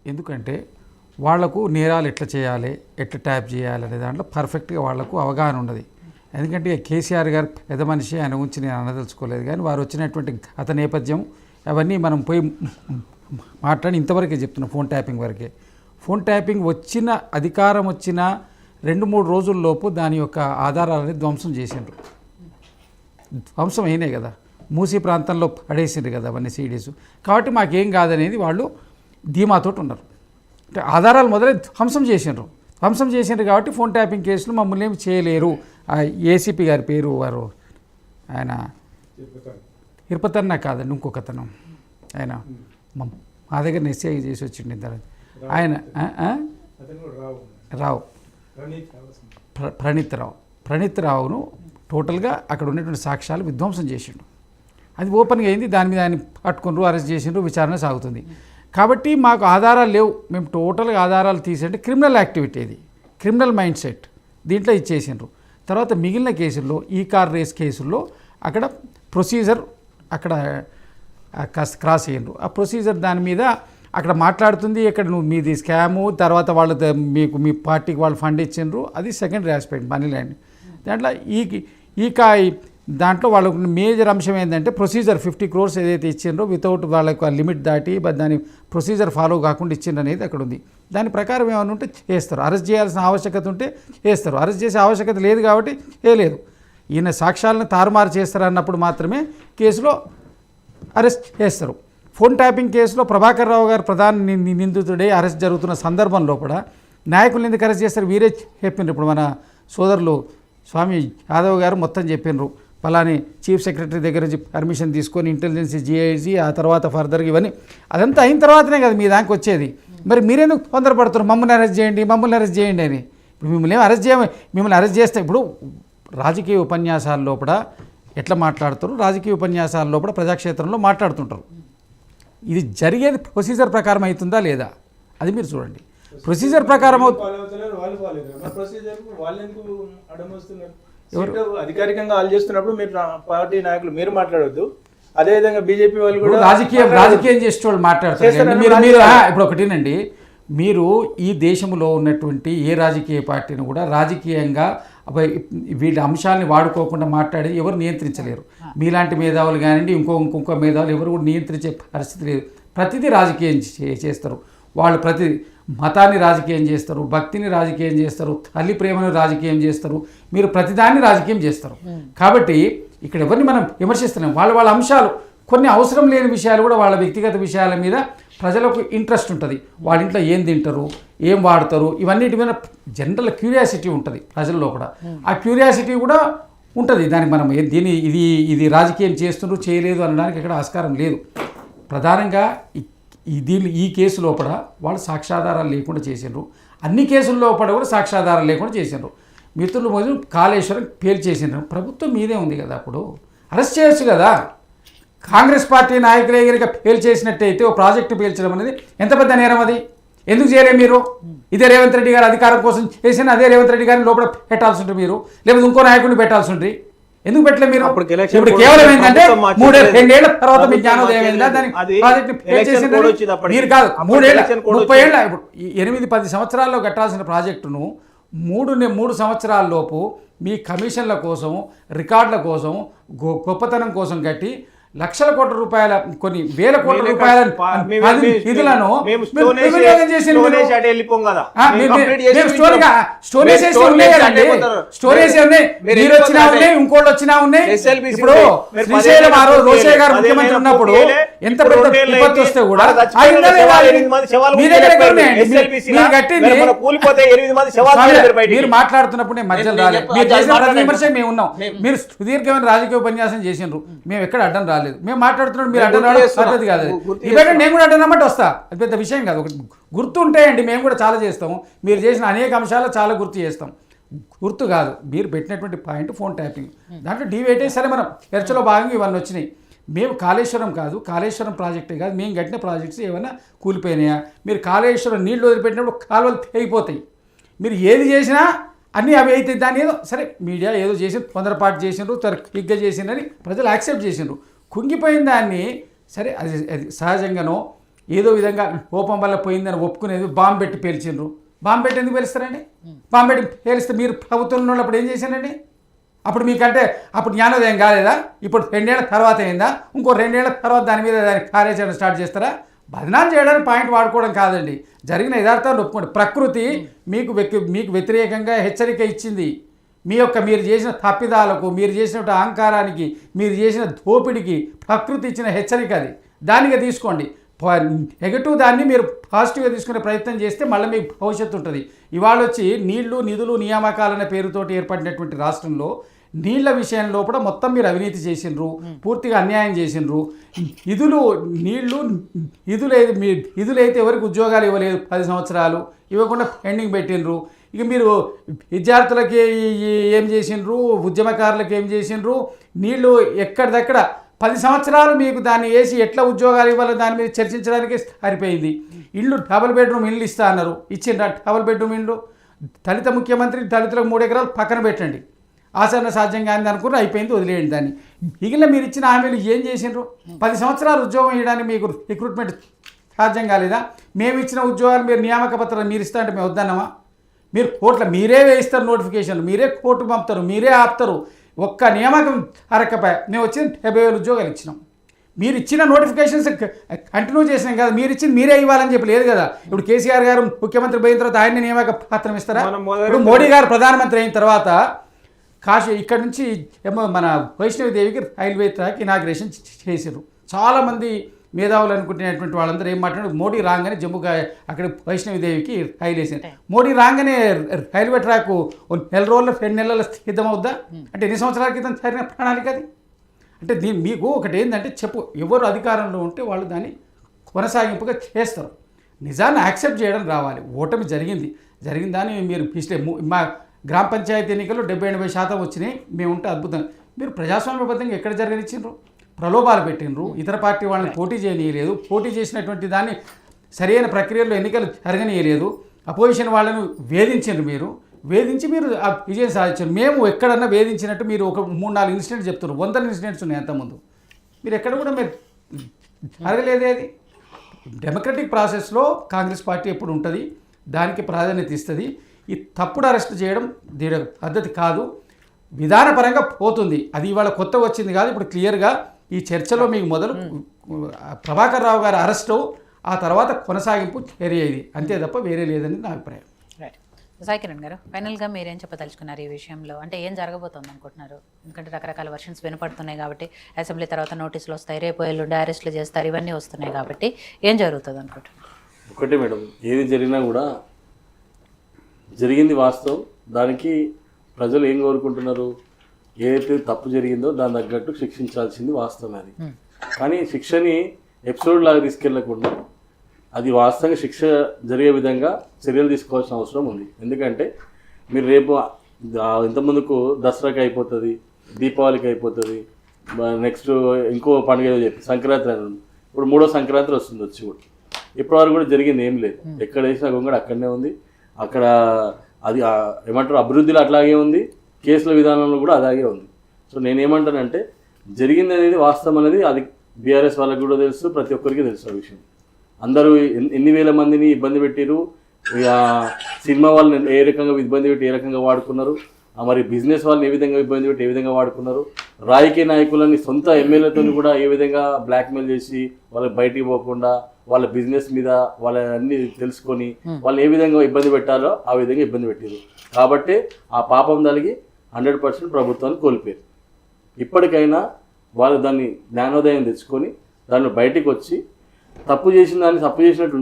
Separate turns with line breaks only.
ఎందుకంటే వాళ్లకు నేరాలు ఎట్లా చేయాలి, ఎట్లా ట్యాప్ చేయాలి అనే దాంట్లో పర్ఫెక్ట్గా వాళ్లకు అవగాహన ఉన్నది. ఎందుకంటే కేసీఆర్ గారు పెద్ద మనిషి, ఆయన గురించి నేను అనదలుచుకోలేదు, కానీ వారు వచ్చినటువంటి గత నేపథ్యం అవన్నీ మనం పోయి మాట్లాడి ఇంతవరకే చెప్తున్నాం. ఫోన్ ట్యాపింగ్ వరకే. ఫోన్ ట్యాపింగ్ వచ్చిన అధికారం వచ్చిన 2-3 రోజుల్లోపు దాని యొక్క ఆధారాలని ధ్వంసం చేసిండ్రు. ధ్వంసం అయినాయి కదా, మూసీ ప్రాంతంలో పడేసిండ్రు కదా అవన్నీ సీడీస్. కాబట్టి మాకేం కాదనేది వాళ్ళు ధీమాతోటి ఉన్నారు. అంటే ఆధారాలు మొదలై ధ్వంసం చేసిండ్రు కాబట్టి ఫోన్ ట్యాపింగ్ కేసులు మమ్మల్ని ఏమి చేయలేరు. ఏసీపీ గారి పేరు వారు ఆయన ఇరుపతన్న కాదండి, ఇంకొకతను ఆయన మా దగ్గర ఎస్ఐ చేసి వచ్చిండి ఇద్దరు. ఆయన ప్రణీత్ రావును టోటల్గా అక్కడ ఉన్నటువంటి సాక్ష్యాలు విధ్వంసం చేసిండు. అది ఓపెన్గా అయింది. దాని మీద ఆయన పట్టుకున్నారు, అరెస్ట్ చేసిండ్రు, విచారణ సాగుతుంది. కాబట్టి మాకు ఆధారాలు లేవు. మేము టోటల్గా ఆధారాలు తీసేంటే క్రిమినల్ యాక్టివిటీ, ఇది క్రిమినల్ మైండ్ సెట్, దీంట్లో ఇచ్చేసిండ్రు. తర్వాత మిగిలిన కేసుల్లో ఈ కార్ రేస్ కేసుల్లో అక్కడ ప్రొసీజర్ అక్కడ క్రాస్ అయ్యిండ్రు. ఆ ప్రొసీజర్ దాని మీద అక్కడ మాట్లాడుతుంది, ఇక్కడ నువ్వు మీది స్కాము, తర్వాత వాళ్ళు మీకు మీ పార్టీకి వాళ్ళు ఫండ్ ఇచ్చిండ్రు, అది సెకండరీ ఆస్పెక్ట్ మనీ ల్యాండ్. దాంట్లో దాంట్లో వాళ్ళకు మేజర్ అంశం ఏంటంటే ప్రొసీజర్ 50 crores ఏదైతే ఇచ్చిండ్రో వితౌట్ వాళ్ళకు లిమిట్ దాటి దాని ప్రొసీజర్ ఫాలో కాకుండా ఇచ్చిండ్రు అనేది అక్కడ ఉంది. దాని ప్రకారం ఏమైనా ఉంటే చేస్తారు, అరెస్ట్ చేయాల్సిన ఆవశ్యకత ఉంటే చేస్తారు. అరెస్ట్ చేసే ఆవశ్యకత లేదు కాబట్టి లేదు. ఈయన సాక్ష్యాలను తారుమారు చేస్తారన్నప్పుడు మాత్రమే కేసులో అరెస్ట్ చేస్తారు. ఫోన్ ట్యాపింగ్ కేసులో ప్రభాకర్ రావు గారు ప్రధాన నిందితుడే అరెస్ట్ జరుగుతున్న సందర్భంలో కూడా నాయకులు ఎందుకు అరెస్ట్ చేస్తారు వీరే చెప్పిండ్రు. ఇప్పుడు మన సోదరులు స్వామి యాదవ్ గారు మొత్తం చెప్పిండ్రు, పలాని చీఫ్ సెక్రటరీ దగ్గర నుంచి పర్మిషన్ తీసుకొని ఇంటెలిజెన్స్ జిఐజీ ఆ తర్వాత ఫర్దర్గా ఇవన్నీ అదంతా అయిన తర్వాతనే కదా మీ దానికి వచ్చేది. మరి మీరెందుకు తొందరపడుతున్నారు మమ్మల్ని అరెస్ట్ చేయండి అని? ఇప్పుడు మిమ్మల్ని అరెస్ట్ చేస్తే ఇప్పుడు రాజకీయ ఉపన్యాసాల లోపల ఎట్లా మాట్లాడుతారు, రాజకీయ ఉపన్యాసాల లోపల ప్రజాక్షేత్రంలో మాట్లాడుతుంటారు. ఇది జరిగేది ప్రొసీజర్ ప్రకారం అవుతుందా లేదా అది మీరు చూడండి. ప్రొసీజర్ ప్రకారం
అధికారికంగా వాళ్ళు చేస్తున్నప్పుడు మీరు పార్టీ నాయకులు మీరు మాట్లాడొద్దు. అదేవిధంగా బీజేపీ వాళ్ళు కూడా
రాజకీయం చేసే వాళ్ళు మాట్లాడతారు. మీరు ఇప్పుడు ఒకటేనండి, మీరు ఈ దేశంలో ఉన్నటువంటి ఏ రాజకీయ పార్టీని కూడా రాజకీయంగా వీళ్ళ అంశాలని వాడుకోకుండా మాట్లాడి ఎవరు నియంత్రించలేరు. మీలాంటి మేధావులు కానివ్వండి, ఇంకొక మేధావులు ఎవరు కూడా నియంత్రించే పరిస్థితి లేదు. ప్రతిదీ రాజకీయం చేస్తారు వాళ్ళు. ప్రతి మతాన్ని రాజకీయం చేస్తారు, భక్తిని రాజకీయం చేస్తారు, తల్లి ప్రేమను రాజకీయం చేస్తారు. మీరు ప్రతిదాన్ని రాజకీయం చేస్తారు. కాబట్టి ఇక్కడ ఎవరిని మనం విమర్శిస్తున్నాం. వాళ్ళ అంశాలు కొన్ని అవసరం లేని విషయాలు కూడా వాళ్ళ వ్యక్తిగత విషయాల మీద ప్రజలకు ఇంట్రెస్ట్ ఉంటుంది. వాళ్ళ ఇంట్లో ఏం తింటారు, ఏం వాడతారు, ఇవన్నిటి మీద జనరల్ క్యూరియాసిటీ ఉంటుంది ప్రజల్లో కూడా. ఆ క్యూరియాసిటీ కూడా ఉంటుంది. దానికి మనం ఇది రాజకీయం చేస్తున్నారు చేయలేదు అనడానికి ఇక్కడ ఆస్కారం లేదు. ప్రధానంగా ఈ కేసు లోపల వాళ్ళు సాక్ష్యాధారాలు లేకుండా చేసిండ్రు. అన్ని కేసుల లోపల కూడా సాక్ష్యాధారాలు లేకుండా చేసిండ్రు. మిత్రులు మొదలు కాళేశ్వరం పేల్చేసిండ్రు. ప్రభుత్వం మీదే ఉంది కదా, అప్పుడు అరెస్ట్ చేయొచ్చు కదా. కాంగ్రెస్ పార్టీ నాయకులే కనుక పేల్చేసినట్టయితే ఓ ప్రాజెక్టు పేల్చడం అనేది ఎంత పెద్ద నేరం, అది ఎందుకు చేయలేరు మీరు? ఇదే రేవంత్ రెడ్డి గారు అధికారం కోసం చేసిన అదే రేవంత్ రెడ్డి గారిని లోపల పెట్టాల్సి ఉంటుంది మీరు, లేకపోతే ఇంకో నాయకుడిని పెట్టాల్సి ఉంటుంది. ఎందుకు పెట్టలే మీరు? ఇప్పుడు కేవలం ఏంటంటే 2 ఏళ్ల తర్వాత మీ జ్ఞానోదయం అయిందా దాన్ని మీరు కాదు 3 ఏళ్ళ 30 ఏళ్ళ ఇప్పుడు 8-10 సంవత్సరాల్లో కట్టాల్సిన ప్రాజెక్టును 3 సంవత్సరాల లోపు మీ కమిషన్ల కోసం, రికార్డుల కోసం, గొప్పతనం కోసం కట్టి లక్షల కోట్ల రూపాయల, కొన్ని వేల కోట్ల రూపాయల నిధులను ఇంకోళ్ళు వచ్చినా ఉన్నాయి. ఇప్పుడు శ్రీశైలం ఆ రోజు రోషయ్య గారు ముఖ్యమంత్రి ఉన్నప్పుడు ఎంత పెద్ద విపత్తు వస్తే కూడా మీరు మాట్లాడుతున్నప్పుడు నేను మధ్యలో రాలేదు. మీరు చేసిన ప్రతి విమర్శ మేము ఉన్నాం. మీరు సుదీర్ఘమైన రాజకీయ ఉపన్యాసం చేసిండ్రు, మేము ఎక్కడ అడ్డం రాలేదు. మేము మాట్లాడుతున్నాడు, మీరు అడ్డం రావడం పద్ధతి కాదు. ఇవ్వండి, నేను కూడా అడ్డం రమ్మంటే వస్తా, అది పెద్ద విషయం కాదు. గుర్తు ఉంటాయండి, మేము కూడా చాలా చేస్తాము. మీరు చేసిన అనేక అంశాలు చాలా గుర్తు చేస్తాం. గుర్తు కాదు, మీరు పెట్టినటువంటి పాయింట్ ఫోన్ ట్యాపింగ్. దాంట్లో డివేట్ సరే మనం చర్చలో భాగంగా ఇవన్నీ వచ్చినాయి. మేము కాళేశ్వరం కాదు, కాళేశ్వరం ప్రాజెక్టే కాదు, మేము కట్టిన ప్రాజెక్ట్స్ ఏమైనా కూలిపోయినాయా? మీరు కాళేశ్వరం నీళ్లు వదిలిపెట్టినప్పుడు కాలువలు తెగిపోతాయి. మీరు ఏది చేసినా అన్నీ అవి అయితే దాన్ని ఏదో సరే మీడియా ఏదో చేసి తొందరపాటు చేసిండ్రు, క్విక్గా చేసిండ్రని ప్రజలు యాక్సెప్ట్ చేసిండ్రు. కుంగిపోయిన దాన్ని సరే అది సహజంగానో ఏదో విధంగా కోపం వల్ల పోయిందని ఒప్పుకునేది బాంబు పెట్టి పేల్చిండ్రు. బాంబు పెట్టి ఎందుకు పేలుస్తారండి? బాంబు పెట్టి పేలిస్తే మీరు ప్రభుత్వంలో ఉన్నప్పుడు ఏం చేశారండి? అప్పుడు మీకంటే అప్పుడు జ్ఞానోదయం కాలేదా? ఇప్పుడు 2 ఏళ్ల తర్వాత అయిందా? ఇంకో 2 ఏళ్ల తర్వాత దాని మీద దాని కార్యాచరణ స్టార్ట్ చేస్తారా? బదనాలు చేయడానికి పాయింట్ వాడుకోవడం కాదండి, జరిగిన యథార్థాన్ని ఒప్పుకోండి. ప్రకృతి మీకు వ్యతిరేకంగా హెచ్చరిక ఇచ్చింది. మీరు చేసిన తప్పిదాలకు, మీరు చేసిన అహంకారానికి, మీరు చేసిన దోపిడికి ప్రకృతి ఇచ్చిన హెచ్చరిక అది. దానిగా తీసుకోండి. నెగటివ్ దాన్ని మీరు పాజిటివ్గా తీసుకునే ప్రయత్నం చేస్తే మళ్ళీ మీకు భవిష్యత్తు ఉంటుంది. ఇవాళ వచ్చి నీళ్లు, నిధులు, నియామకాలనే పేరుతోటి ఏర్పడినటువంటి రాష్ట్రంలో నీళ్ల విషయంలో కూడా మొత్తం మీరు అవినీతి చేసిండ్రు, పూర్తిగా అన్యాయం చేసిండ్రు. నిధులైతే ఎవరికి ఉద్యోగాలు ఇవ్వలేదు, 10 సంవత్సరాలు ఇవ్వకుండా పెండింగ్ పెట్టిండ్రు. ఇక మీరు విద్యార్థులకి ఏం చేసిండ్రు, ఉద్యమకారులకు ఏం చేసిండ్రు, నీళ్లు ఎక్కడిదక్కడ 10 సంవత్సరాలు మీకు దాన్ని వేసి ఎట్లా ఉద్యోగాలు ఇవ్వాలో దాని మీద చర్చించడానికి సరిపోయింది. ఇల్లు డబుల్ బెడ్రూమ్ ఇల్లు ఇస్తా అన్నారు, ఇచ్చిండ్రా డబుల్ బెడ్రూమ్ ఇల్లు? దళిత ముఖ్యమంత్రి, దళితులకు 3 ఎకరాలు పక్కన పెట్టండి, ఆచరణ సాధ్యం కాని అనుకుని అయిపోయింది, వదిలేయండి దాన్ని. మిగిలిన మీరు ఇచ్చిన హామీలు ఏం చేసిండ్రు? 10 సంవత్సరాలు ఉద్యోగం ఇవ్వడానికి మీకు రిక్రూట్మెంట్ సాధ్యం కాలేదా? మేము ఇచ్చిన ఉద్యోగాలు మీరు నియామక పత్రాలు మీరు ఇస్తా అంటే మేము వద్దన్నామా? మీరు కోర్టులో మీరే వేయిస్తారు, నోటిఫికేషన్లు మీరే కోర్టు పంపుతారు, మీరే ఆపుతారు. ఒక్క నియామకం అరకపోయా మేము వచ్చిన 70,000 ఉద్యోగాలు ఇచ్చినాం. మీరు ఇచ్చిన నోటిఫికేషన్స్ కంటిన్యూ చేసినాం కదా, మీరు ఇచ్చింది మీరే ఇవ్వాలని చెప్పి లేదు కదా. ఇప్పుడు కేసీఆర్ గారు ముఖ్యమంత్రి పోయిన తర్వాత ఆయన నియామక పత్రం ఇస్తారా? ఇప్పుడు మోడీ గారు ప్రధానమంత్రి అయిన తర్వాత ఇక్కడ నుంచి మన వైష్ణవిదేవికి రైల్వే ట్రాక్ ఇనాగ్రేషన్ చేశారు. చాలామంది మేధావులు అనుకుంటున్నటువంటి వాళ్ళందరూ ఏం మాట్లాడారు, మోడీ రాగానే జమ్మూగా అక్కడ వైష్ణవిదేవికి రైలు వేసింది. మోడీ రాగానే రైల్వే ట్రాక్ 1 రోజుల్లో 2 నెలల సిద్ధమవుద్దా? అంటే ఎన్ని సంవత్సరాల క్రితం సరైన ప్రణాళిక అది? అంటే మీకు ఒకటి ఏంటంటే ఎవరు అధికారంలో ఉంటే వాళ్ళు దాన్ని కొనసాగింపుగా చేస్తారు. నిజాన్ని యాక్సెప్ట్ చేయడం రావాలి. ఓటమి జరిగిందని మీరు మా గ్రామ పంచాయతీ ఎన్నికల్లో 70-80% వచ్చినాయి, మేము ఉంటే అద్భుతం. మీరు ప్రజాస్వామ్యబద్ధంగా ఎక్కడ జరగనిచ్చిండ్రు? ప్రలోభాలు పెట్టిండ్రు, ఇతర పార్టీ వాళ్ళని పోటీ చేయనీయలేదు, పోటీ చేసినటువంటి దాన్ని సరైన ప్రక్రియలో ఎన్నికలు జరగనీయలేదు, అపోజిషన్ వాళ్ళను వేధించి మీరు ఆ విజయం సాధించారు. మేము ఎక్కడన్నా వేధించినట్టు మీరు ఒక 3-4 ఇన్సిడెంట్స్ చెప్తున్నారు, 100 ఇన్సిడెంట్స్ ఉన్నాయి అంతకుముందు. మీరు ఎక్కడ కూడా మీరు జరగలేదే. అది డెమోక్రటిక్ ప్రాసెస్లో కాంగ్రెస్ పార్టీ ఎప్పుడు ఉంటుంది, దానికి ప్రాధాన్యత ఇస్తుంది. ఈ తప్పుడు అరెస్ట్ చేయడం దీని పద్ధతి కాదు, విధానపరంగా పోతుంది. అది ఇవాళ కొత్తగా వచ్చింది కాదు, ఇప్పుడు క్లియర్గా ఈ చర్చలో మీకు మొదలు ప్రభాకర్ రావు గారి అరెస్టు, ఆ తర్వాత కొనసాగింపు చర్య ఇది, అంతే తప్ప వేరే లేదని నా అభిప్రాయం.
రైట్. సాయి కిరణ్ గారు, ఫైనల్గా మీరేం చెప్పదలుచుకున్నారు ఈ విషయంలో? అంటే ఏం జరగబోతుంది అనుకుంటున్నారు? ఎందుకంటే రకరకాల వర్షన్స్ వినపడుతున్నాయి కాబట్టి, అసెంబ్లీ తర్వాత నోటీసులు వస్తాయి, రేపు ఎల్లుండి అరెస్టులు చేస్తారు, ఇవన్నీ వస్తున్నాయి కాబట్టి ఏం జరుగుతుంది అనుకుంటున్నారు?
ఒకటే మేడం, ఏది జరిగినా కూడా జరిగింది వాస్తవం. దానికి ప్రజలు ఏం కోరుకుంటున్నారు, ఏదైతే తప్పు జరిగిందో దాని తగ్గట్టు శిక్షించాల్సింది వాస్తవం అది. కానీ శిక్షని ఎపిసోడ్ లాగా తీసుకెళ్లకుండా అది వాస్తవంగా శిక్ష జరిగే విధంగా చర్యలు తీసుకోవాల్సిన అవసరం ఉంది. ఎందుకంటే మీరు రేపు ఇంతకుముందుకు దసరాకి అయిపోతుంది, దీపావళికి అయిపోతుంది, నెక్స్ట్ ఇంకో పండుగ చెప్పి సంక్రాంతి అని, ఇప్పుడు 3వ సంక్రాంతి వస్తుంది వచ్చి కూడా. ఇప్పటివరకు కూడా జరిగింది ఏం లేదు, ఎక్కడ వేసినా గొంగడ అక్కడనే ఉంది. అక్కడ అది ఏమంటారు అభివృద్ధిలో అట్లాగే ఉంది, కేసుల విధానంలో కూడా అలాగే ఉంది. సో నేనేమంటానంటే జరిగింది అనేది వాస్తవం అనేది అది బీఆర్ఎస్ వాళ్ళకి కూడా తెలుసు, ప్రతి ఒక్కరికి తెలుసు ఆ విషయం. అందరూ ఎన్ని వేల మందిని ఇబ్బంది పెట్టారు, సినిమా వాళ్ళని ఏ రకంగా ఇబ్బంది పెట్టి ఏ రకంగా వాడుకున్నారు, మరి బిజినెస్ వాళ్ళని ఏ విధంగా ఇబ్బంది పెట్టి ఏ విధంగా వాడుకున్నారు, రాజకీయ నాయకులని సొంత ఎమ్మెల్యేతో కూడా ఏ విధంగా బ్లాక్మెయిల్ చేసి వాళ్ళకి బయటికి పోకుండా వాళ్ళ బిజినెస్ మీద వాళ్ళ అన్ని తెలుసుకొని వాళ్ళు ఏ విధంగా ఇబ్బంది పెట్టాలో ఆ విధంగా ఇబ్బంది పెట్టారు. కాబట్టి ఆ పాపం దానికి 100% ప్రభుత్వాన్ని కోల్పోయారు. ఇప్పటికైనా వాళ్ళు దాన్ని జ్ఞానోదయం తెచ్చుకొని దాన్ని బయటికి వచ్చి తప్పు చేసిన దాన్ని తప్పు చేసినట్టు